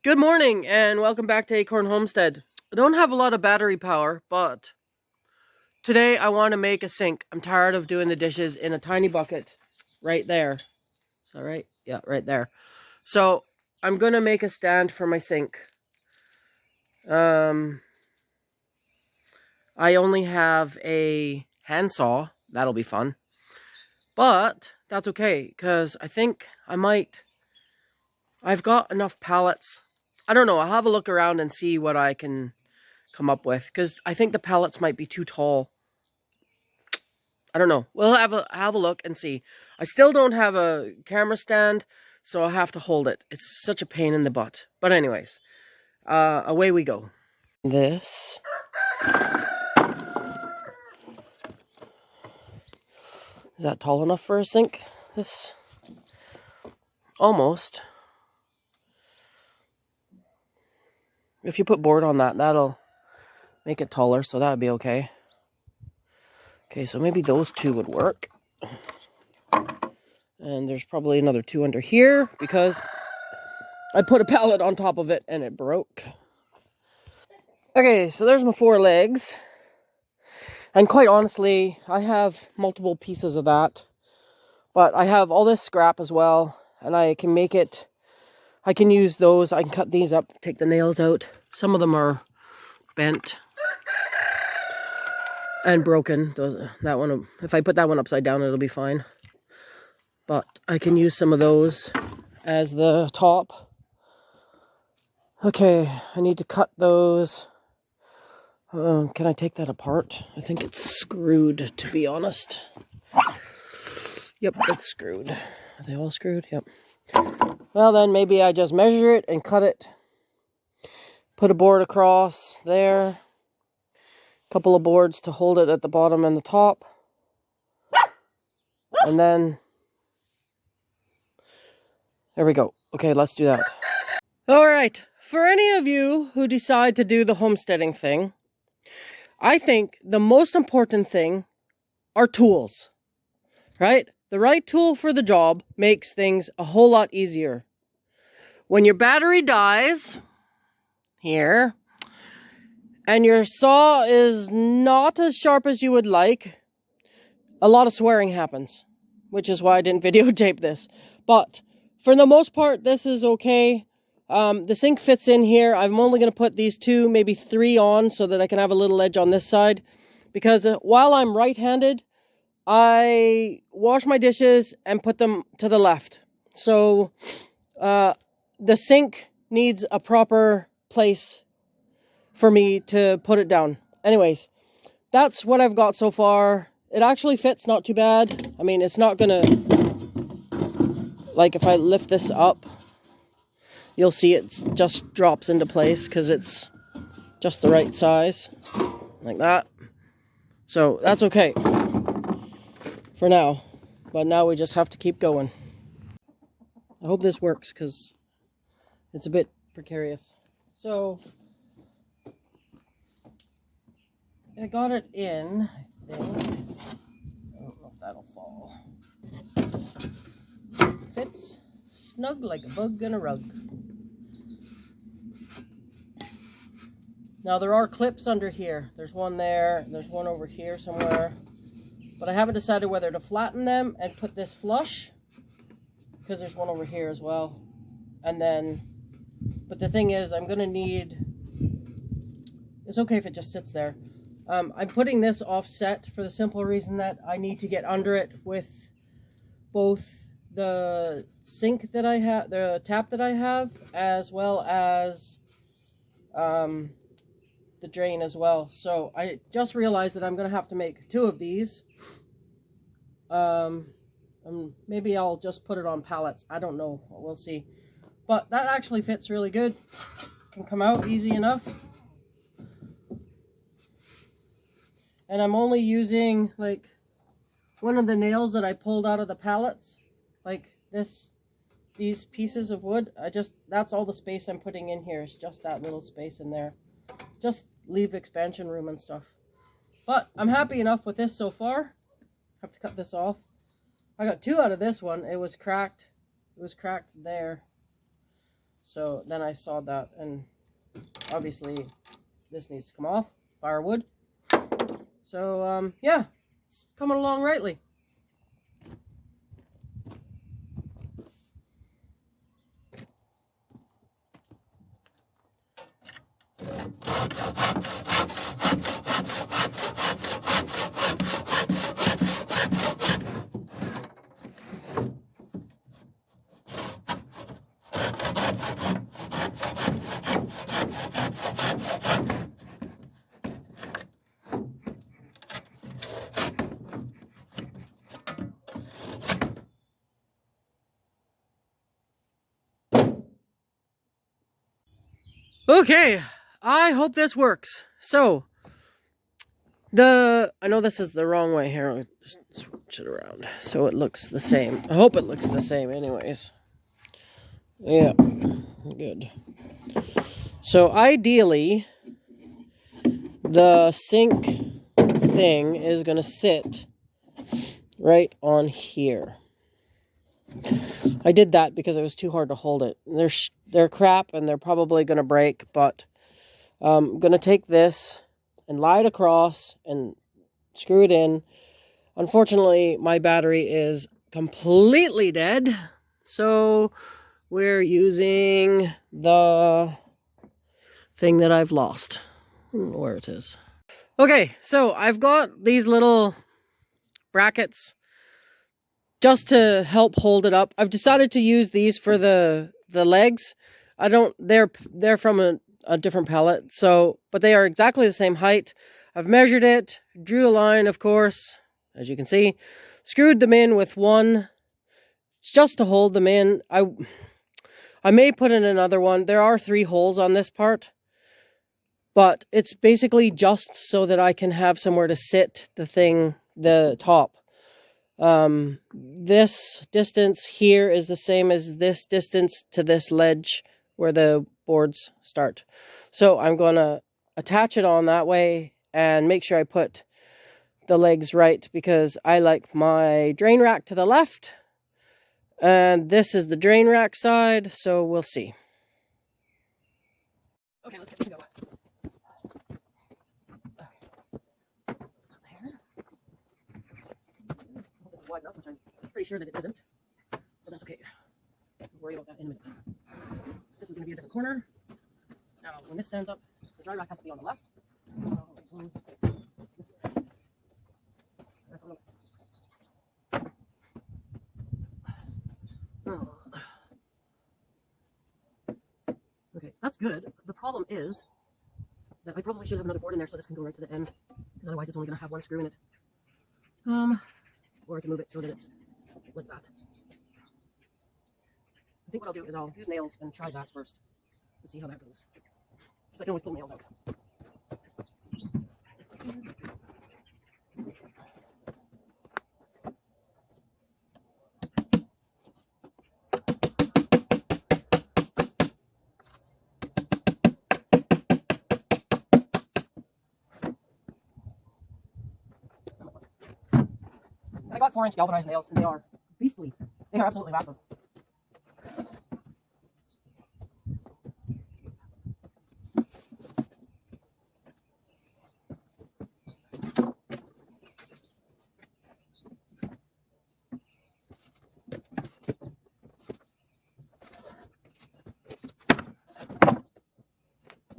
Good morning and welcome back to Acorn Homestead. I don't have a lot of battery power, but today I want to make a sink. I'm tired of doing the dishes in a tiny bucket right there. Is that right? Yeah, right there. So I'm going to make a stand for my sink. I only have a handsaw. That'll be fun. But that's okay because I think I've got enough pallets. I don't know. I'll have a look around and see what I can come up with, because I think the pallets might be too tall. I don't know. We'll have a look and see. I still don't have a camera stand, so I'll have to hold it. It's such a pain in the butt. But anyways, away we go. This. Is that tall enough for a sink? This. Almost. If you put board on that, that'll make it taller, so that would be okay. Okay, so maybe those two would work. And there's probably another two under here because I put a pallet on top of it and it broke. Okay, so there's my 4 legs. And quite honestly, I have multiple pieces of that. But I have all this scrap as well, and I can make it. I can use those. I can cut these up, take the nails out. Some of them are bent and broken. That one, if I put that one upside down, it'll be fine. But I can use some of those as the top. Okay, I need to cut those. Can I take that apart? I think it's screwed, to be honest. Yep, it's screwed. Are they all screwed? Yep. Well, then maybe I just measure it and cut it. Put a board across there. A couple of boards to hold it at the bottom and the top. And then, there we go. Okay, let's do that. All right. For any of you who decide to do the homesteading thing, I think the most important thing are tools, right? The right tool for the job makes things a whole lot easier. When your battery dies, here, and your saw is not as sharp as you would like, a lot of swearing happens, which is why I didn't videotape this. But for the most part, this is okay. The sink fits in here. I'm only going to put these 2, maybe 3 on so that I can have a little edge on this side. Because while I'm right-handed, I wash my dishes and put them to the left. So the sink needs a proper place for me to put it down. Anyways, that's what I've got so far. It actually fits not too bad. I mean, it's not gonna, like if I lift this up, you'll see it just drops into place because it's just the right size, like that. So that's okay for now, but now we just have to keep going. I hope this works because it's a bit precarious. So I got it in, I think. I don't know if that'll fall. Fits snug like a bug in a rug. Now there are clips under here. There's one there, there's one over here somewhere. But I haven't decided whether to flatten them and put this flush, because there's one over here as well. And then, but the thing is, I'm gonna need, it's okay if it just sits there. I'm putting this offset for the simple reason that I need to get under it with both the sink that I have, the tap that I have, as well as the drain as well. So I just realized that I'm going to have to make 2 of these. Maybe I'll just put it on pallets. I don't know. We'll see. But that actually fits really good. Can come out easy enough. And I'm only using like one of the nails that I pulled out of the pallets. Like these pieces of wood. That's all the space I'm putting in here. It's just that little space in there. Just leave expansion room and stuff. But I'm happy enough with this so far. Have to cut this off. I got 2 out of this one. It was cracked. It was cracked there. So then I saw that, and obviously this needs to come off, firewood. So yeah, it's coming along rightly. Okay, I hope this works. So, I know this is the wrong way here. I'll just switch it around so it looks the same. I hope it looks the same anyways. Yeah, good. So ideally, the sink thing is going to sit right on here. I did that because it was too hard to hold it. They're crap and they're probably going to break, but I'm going to take this and lie it across and screw it in. Unfortunately, my battery is completely dead, so we're using the thing that I've lost. I don't know where it is. Okay, so I've got these little brackets just to help hold it up. I've decided to use these for the legs. They're from a different pallet, so, but they are exactly the same height. I've measured it, drew a line, of course, as you can see, screwed them in with one, just to hold them in. I may put in another one. There are 3 holes on this part, but it's basically just so that I can have somewhere to sit the top. This distance here is the same as this distance to this ledge where the boards start. So I'm going to attach it on that way and make sure I put the legs right, because I like my drain rack to the left and this is the drain rack side, so we'll see. Okay, let's get this going. Wide enough, which I'm pretty sure that it isn't, but that's okay. We'll worry about that in a minute. This is going to be a different corner. Now, when this stands up, the dry rack has to be on the left. Okay, that's good. The problem is that I probably should have another board in there so this can go right to the end, because otherwise it's only going to have one screw in it. Or I can move it so that it's like that. I think what I'll do is I'll use nails and try that first and see how that goes. Because I can always pull nails out. I got 4-inch galvanized nails, and they are beastly. They are absolutely massive.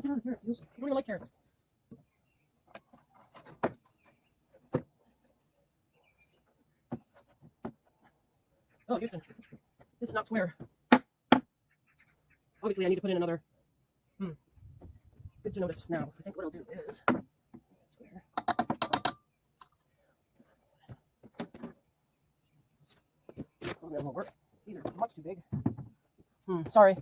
Get out of carrots. You don't even like carrots. Oh, Houston. This is not square. Obviously, I need to put in another. Good to notice. Now, I think what I'll do is square. Those nails won't work. These are much too big. Sorry.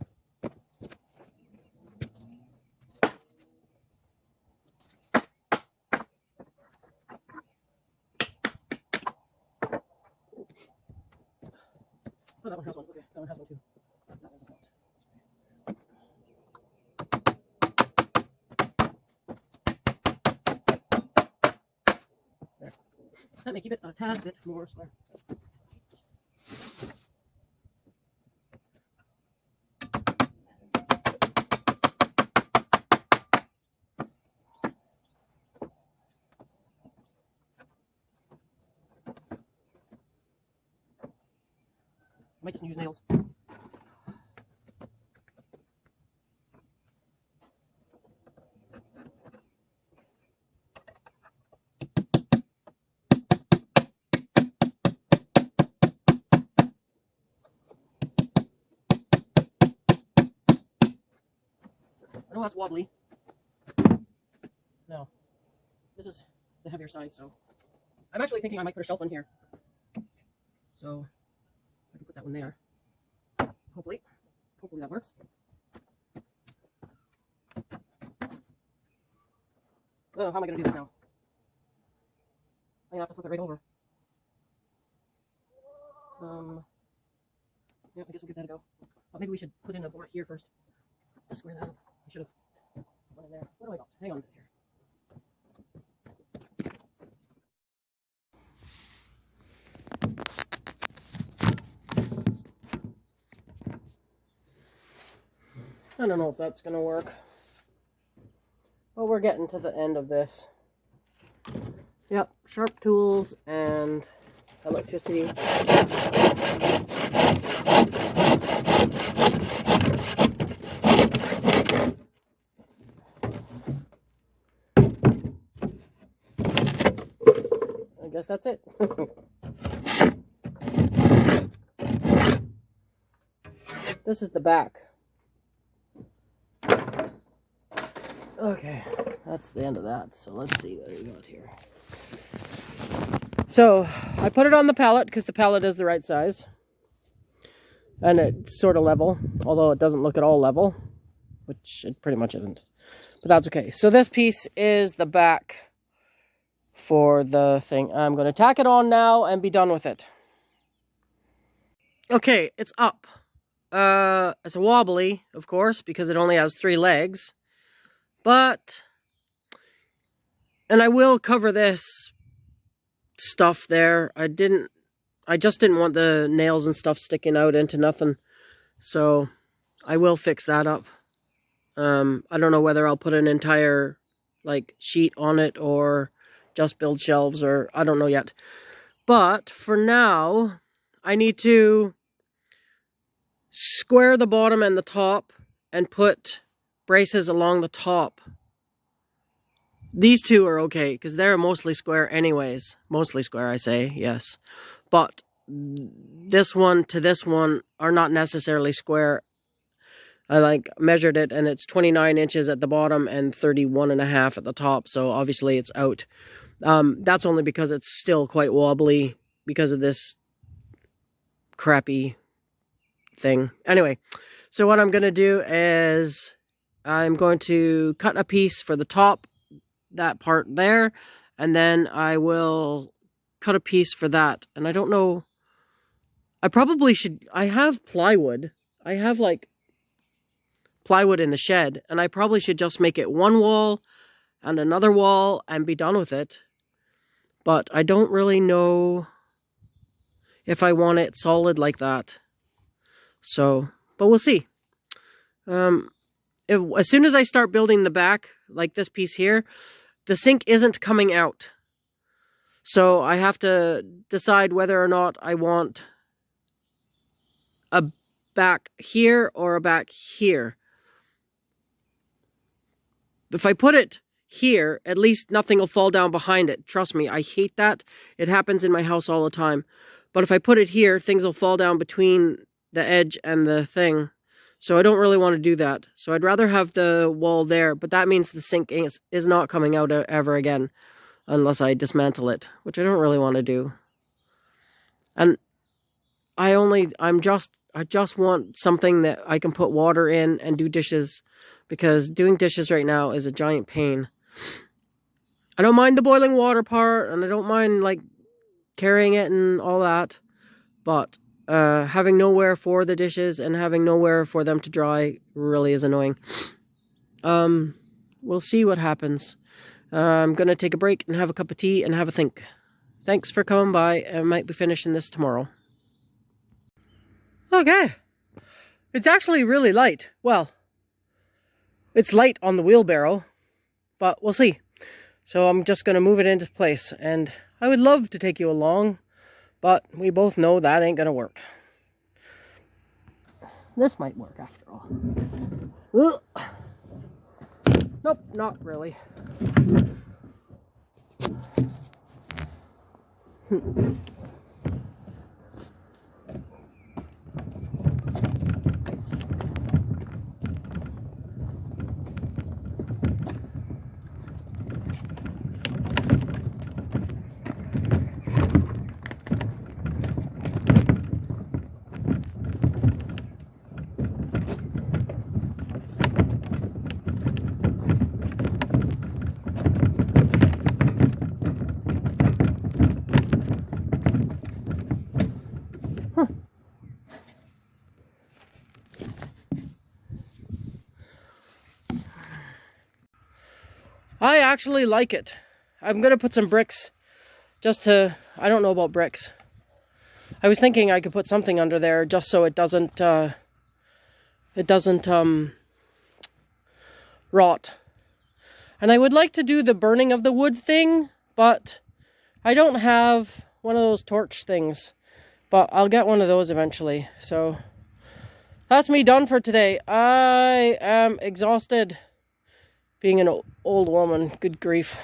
Oh, that one has one. Okay, that one has one too. That one does not. There. That may keep it a tad bit more square. might just use nails. I know that's wobbly. No, this is the heavier side, so I'm actually thinking I might put a shelf on here. So I can put that one there. Hopefully that works. Oh, how am I going to do this now? I have to flip it right over. Yeah, I guess we'll give that a go. But maybe we should put in a board here first. Just square that up. I should have put one in there. What do I got? Hang on a minute here. I don't know if that's going to work. But we're getting to the end of this. Yep, sharp tools and electricity. I guess that's it. This is the back. Okay, that's the end of that. So let's see what we got here. So I put it on the pallet because the pallet is the right size. And it's sort of level, although it doesn't look at all level, which it pretty much isn't. But that's okay. So this piece is the back for the thing. I'm going to tack it on now and be done with it. Okay, it's up. It's a wobbly, of course, because it only has 3 legs. But, and I will cover this stuff there. I just didn't want the nails and stuff sticking out into nothing. So, I will fix that up. I don't know whether I'll put an entire, like, sheet on it or just build shelves, or I don't know yet. But, for now, I need to square the bottom and the top and put braces along the top. These two are okay because they're mostly square anyways. Mostly square, I say, yes. But this one to this one are not necessarily square. I measured it and it's 29 inches at the bottom and 31.5 at the top. So obviously it's out. That's only because it's still quite wobbly because of this crappy thing. Anyway, so what I'm going to do is I'm going to cut a piece for the top, that part there, and then I will cut a piece for that. And I don't know, I probably should, I have plywood. I have like plywood in the shed, and I probably should just make it one wall and another wall and be done with it. But I don't really know if I want it solid like that. So, but we'll see. As soon as I start building the back, like this piece here, the sink isn't coming out. So I have to decide whether or not I want a back here or a back here. If I put it here, at least nothing will fall down behind it. Trust me, I hate that. It happens in my house all the time. But if I put it here, things will fall down between the edge and the thing. So I don't really want to do that. So I'd rather have the wall there, but that means the sink is not coming out ever again unless I dismantle it, which I don't really want to do. And I just want something that I can put water in and do dishes, because doing dishes right now is a giant pain. I don't mind the boiling water part, and I don't mind like carrying it and all that, but having nowhere for the dishes and having nowhere for them to dry really is annoying. We'll see what happens. I'm going to take a break and have a cup of tea and have a think. Thanks for coming by. I might be finishing this tomorrow. Okay. It's actually really light. Well, it's light on the wheelbarrow, but we'll see. So I'm just going to move it into place, and I would love to take you along, but we both know that ain't going to work. This might work after all. Ugh. Nope, not really. I actually like it. I'm gonna put some bricks just to, I don't know about bricks. I was thinking I could put something under there just so it doesn't rot. And I would like to do the burning of the wood thing, but I don't have one of those torch things. But I'll get one of those eventually. So that's me done for today. I am exhausted being an old woman. Good grief.